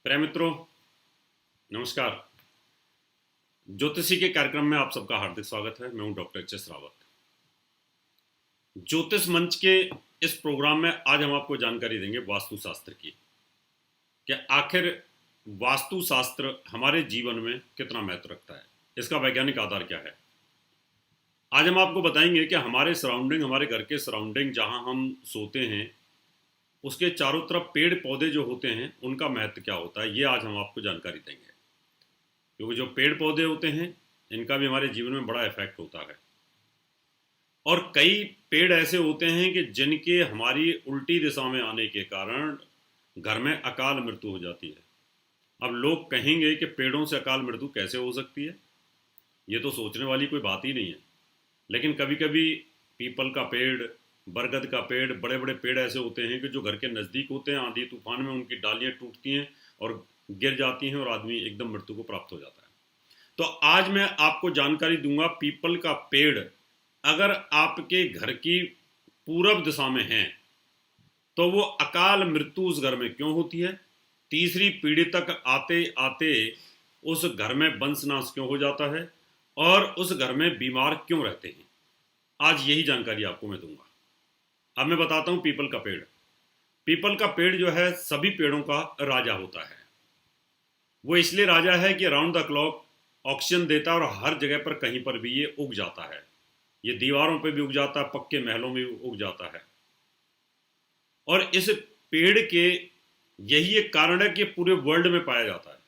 प्रिय मित्रों, नमस्कार। ज्योतिषी के कार्यक्रम में आप सबका हार्दिक स्वागत है। मैं हूं डॉक्टर एच.एस. रावत। ज्योतिष मंच के इस प्रोग्राम में आज हम आपको जानकारी देंगे वास्तुशास्त्र की, कि आखिर वास्तुशास्त्र हमारे जीवन में कितना महत्व रखता है, इसका वैज्ञानिक आधार क्या है। आज हम आपको बताएंगे कि हमारे सराउंडिंग, हमारे घर के सराउंडिंग जहां हम सोते हैं, उसके चारों तरफ पेड़ पौधे जो होते हैं उनका महत्व क्या होता है। ये आज हम आपको जानकारी देंगे, क्योंकि जो पेड़ पौधे होते हैं इनका भी हमारे जीवन में बड़ा इफेक्ट होता है। और कई पेड़ ऐसे होते हैं कि जिनके हमारी उल्टी दिशा में आने के कारण घर में अकाल मृत्यु हो जाती है। अब लोग कहेंगे कि पेड़ों से अकाल मृत्यु कैसे हो सकती है, ये तो सोचने वाली कोई बात ही नहीं है। लेकिन कभी कभी पीपल का पेड़, बरगद का पेड़, बड़े बड़े पेड़ ऐसे होते हैं कि जो घर के नज़दीक होते हैं, आंधी तूफान में उनकी डालियाँ टूटती हैं और गिर जाती हैं और आदमी एकदम मृत्यु को प्राप्त हो जाता है। तो आज मैं आपको जानकारी दूंगा, पीपल का पेड़ अगर आपके घर की पूरब दिशा में है तो वो अकाल मृत्यु उस घर में क्यों होती है, तीसरी पीढ़ी तक आते आते उस घर में वंशनाश क्यों हो जाता है और उस घर में बीमार क्यों रहते हैं। आज यही जानकारी आपको मैं दूंगा। अब मैं बताता हूं पीपल का पेड़। पीपल का पेड़ जो है सभी पेड़ों का राजा होता है। वो इसलिए राजा है कि राउंड द क्लॉक ऑक्सीजन देता है और हर जगह पर कहीं पर भी ये उग जाता है। ये दीवारों पे भी उग जाता है, पक्के महलों में भी उग जाता है। और इस पेड़ के यही एक कारण है कि पूरे वर्ल्ड में पाया जाता है,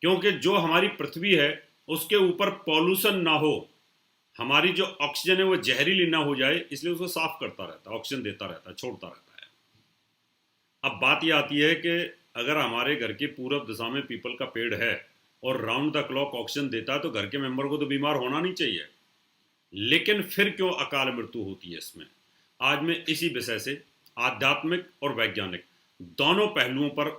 क्योंकि जो हमारी पृथ्वी है उसके ऊपर पॉल्यूशन ना हो, हमारी जो ऑक्सीजन है वो जहरीली ना हो जाए, इसलिए उसको साफ करता रहता है, ऑक्सीजन देता रहता है, छोड़ता रहता है। अब बात यह आती है कि अगर हमारे घर की पूरब दिशा में पीपल का पेड़ है और राउंड द क्लॉक ऑक्सीजन देता है तो घर के मेंबर को तो बीमार होना नहीं चाहिए, लेकिन फिर क्यों अकाल मृत्यु होती है इसमें। आज मैं इसी विषय से आध्यात्मिक और वैज्ञानिक दोनों पहलुओं पर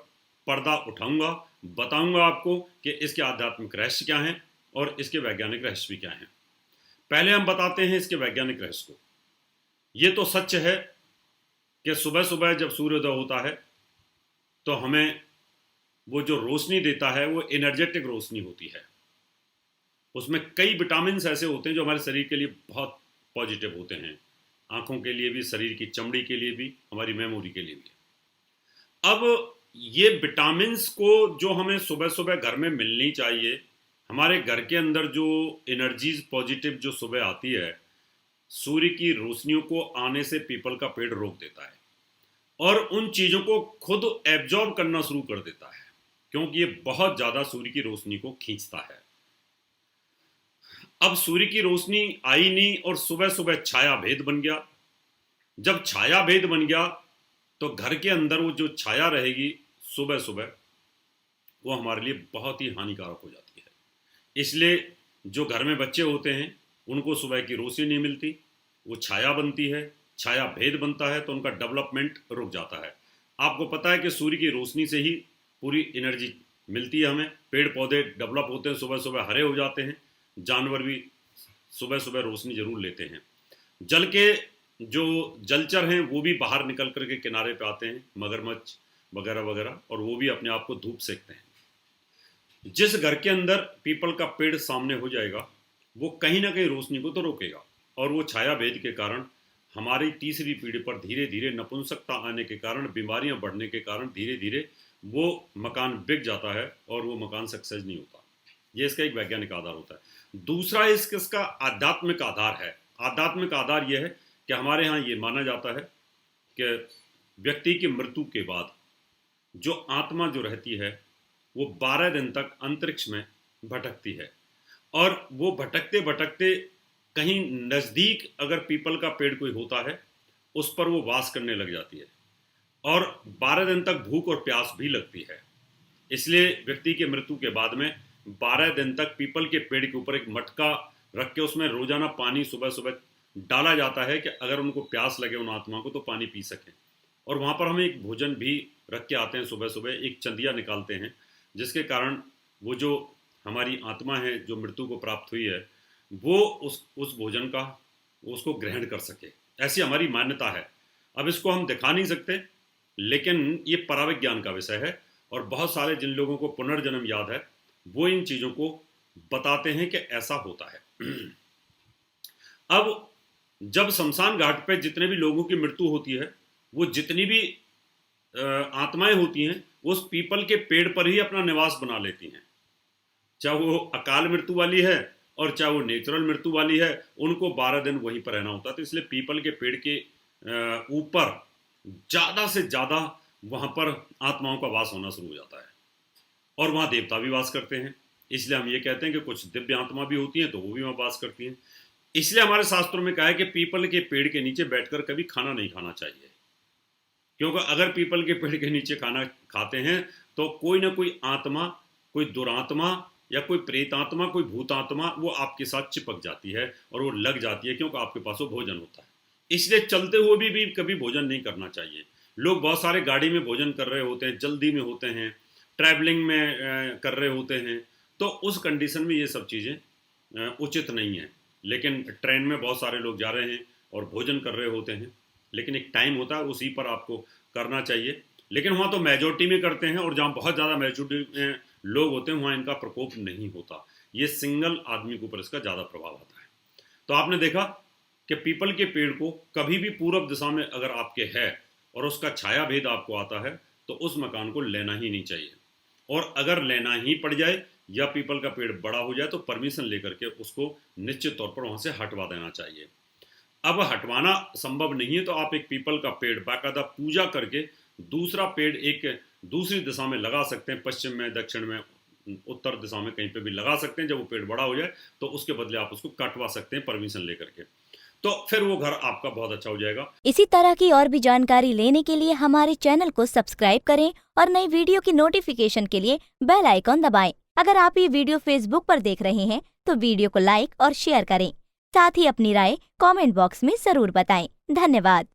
पर्दा उठाऊंगा, बताऊंगा आपको कि इसके आध्यात्मिक रहस्य क्या हैं और इसके वैज्ञानिक रहस्य भी क्या हैं। पहले हम बताते हैं इसके वैज्ञानिक रहस्य को। ये तो सच है कि सुबह सुबह जब सूर्योदय होता है तो हमें वो जो रोशनी देता है वो एनर्जेटिक रोशनी होती है। उसमें कई विटामिन ऐसे होते हैं जो हमारे शरीर के लिए बहुत पॉजिटिव होते हैं, आंखों के लिए भी, शरीर की चमड़ी के लिए भी, हमारी मेमोरी के लिए भी। अब ये विटामिन्स को जो हमें सुबह सुबह घर में मिलनी चाहिए, हमारे घर के अंदर जो एनर्जीज पॉजिटिव जो सुबह आती है, सूर्य की रोशनियों को आने से पीपल का पेड़ रोक देता है और उन चीज़ों को खुद एब्जॉर्ब करना शुरू कर देता है, क्योंकि ये बहुत ज़्यादा सूर्य की रोशनी को खींचता है। अब सूर्य की रोशनी आई नहीं और सुबह सुबह छाया भेद बन गया। जब छाया भेद बन गया तो घर के अंदर वो जो छाया रहेगी सुबह सुबह, वो हमारे लिए बहुत ही हानिकारक हो जाती है। इसलिए जो घर में बच्चे होते हैं उनको सुबह की रोशनी नहीं मिलती, वो छाया बनती है, छाया भेद बनता है तो उनका डेवलपमेंट रुक जाता है। आपको पता है कि सूर्य की रोशनी से ही पूरी एनर्जी मिलती है हमें। पेड़ पौधे डेवलप होते हैं, सुबह सुबह हरे हो जाते हैं, जानवर भी सुबह सुबह रोशनी जरूर लेते हैं। जल के जो जलचर हैं वो भी बाहर निकल करके किनारे पे आते हैं, मगरमच्छ वगैरह वगैरह, और वो भी अपने आप को धूप सेकते हैं। जिस घर के अंदर पीपल का पेड़ सामने हो जाएगा वो कहीं ना कहीं रोशनी को तो रोकेगा, और वो छाया भेद के कारण हमारी तीसरी पीढ़ी पर धीरे धीरे नपुंसकता आने के कारण, बीमारियां बढ़ने के कारण धीरे धीरे वो मकान बिक जाता है और वो मकान सक्सेस नहीं होता। ये इसका एक वैज्ञानिक आधार होता है। दूसरा इसका आध्यात्मिक आधार है। आध्यात्मिक आधार यह है कि हमारे यहाँ ये माना जाता है कि व्यक्ति की मृत्यु के बाद जो आत्मा जो रहती है वो 12 दिन तक अंतरिक्ष में भटकती है, और वो भटकते भटकते कहीं नज़दीक अगर पीपल का पेड़ कोई होता है उस पर वो वास करने लग जाती है, और 12 दिन तक भूख और प्यास भी लगती है। इसलिए व्यक्ति की मृत्यु के बाद में 12 दिन तक पीपल के पेड़ के ऊपर एक मटका रख के उसमें रोजाना पानी सुबह सुबह डाला जाता है कि अगर उनको प्यास लगे उन आत्मा को तो पानी पी सकें। और वहाँ पर हम एक भोजन भी रख के आते हैं, सुबह सुबह एक चंदिया निकालते हैं, जिसके कारण वो जो हमारी आत्मा है जो मृत्यु को प्राप्त हुई है वो उस भोजन का उसको ग्रहण कर सके। ऐसी हमारी मान्यता है। अब इसको हम दिखा नहीं सकते, लेकिन ये पराविज्ञान का विषय है और बहुत सारे जिन लोगों को पुनर्जन्म याद है वो इन चीज़ों को बताते हैं कि ऐसा होता है। अब जब शमशान घाट पे जितने भी लोगों की मृत्यु होती है, वो जितनी भी आत्माएं होती हैं वो उस पीपल के पेड़ पर ही अपना निवास बना लेती हैं, चाहे वो अकाल मृत्यु वाली है और चाहे वो नेचुरल मृत्यु वाली है, उनको 12 दिन वहीं पर रहना होता है। तो इसलिए पीपल के पेड़ के ऊपर ज़्यादा से ज़्यादा वहाँ पर आत्माओं का वास होना शुरू हो जाता है और वहाँ देवता भी वास करते हैं। इसलिए हम ये कहते हैं कि कुछ दिव्य आत्मा भी होती हैं तो वो भी वहाँ वास करती हैं। इसलिए हमारे शास्त्रों में कहा है कि पीपल के पेड़ के नीचे बैठकर कभी खाना नहीं खाना चाहिए, क्योंकि अगर पीपल के पेड़ के नीचे खाना खाते हैं तो कोई ना कोई आत्मा, कोई दुरात्मा या कोई प्रेतात्मा, कोई भूतात्मा वो आपके साथ चिपक जाती है और वो लग जाती है, क्योंकि आपके पास वो भोजन होता है। इसलिए चलते हुए भी कभी भोजन नहीं करना चाहिए। लोग बहुत सारे गाड़ी में भोजन कर रहे होते हैं, जल्दी में होते हैं, ट्रैवलिंग में कर रहे होते हैं, तो उस कंडीशन में ये सब चीज़ें उचित नहीं है। लेकिन ट्रेन में बहुत सारे लोग जा रहे हैं और भोजन कर रहे होते हैं, लेकिन एक टाइम होता है उसी पर आपको करना चाहिए। लेकिन वहाँ तो मेजॉरिटी में करते हैं और जहाँ बहुत ज़्यादा मेजॉरिटी में लोग होते हैं वहाँ इनका प्रकोप नहीं होता। ये सिंगल आदमी के ऊपर इसका ज़्यादा प्रभाव आता है। तो आपने देखा कि पीपल के पेड़ को कभी भी पूर्व दिशा में अगर आपके है और उसका छाया भेद आपको आता है तो उस मकान को लेना ही नहीं चाहिए, और अगर लेना ही पड़ जाए या पीपल का पेड़ बड़ा हो जाए तो परमिशन लेकर के उसको निश्चित तौर पर वहाँ से हटवा देना चाहिए। अब हटवाना संभव नहीं है तो आप एक पीपल का पेड़ बाकायदा पूजा करके दूसरा पेड़ एक दूसरी दिशा में लगा सकते हैं, पश्चिम में, दक्षिण में, उत्तर दिशा में कहीं पे भी लगा सकते हैं। जब वो पेड़ बड़ा हो जाए तो उसके बदले आप उसको कटवा सकते हैं परमिशन लेकर के, तो फिर वो घर आपका बहुत अच्छा हो जाएगा। इसी तरह की और भी जानकारी लेने के लिए हमारे चैनल को सब्सक्राइब करें और नई वीडियो की नोटिफिकेशन के लिए बेल आइकॉन दबाएं। अगर आप ये वीडियो फेसबुक पर देख रहे हैं तो वीडियो को लाइक और शेयर करें। साथ ही अपनी राय कमेंट बॉक्स में जरूर बताएं। धन्यवाद।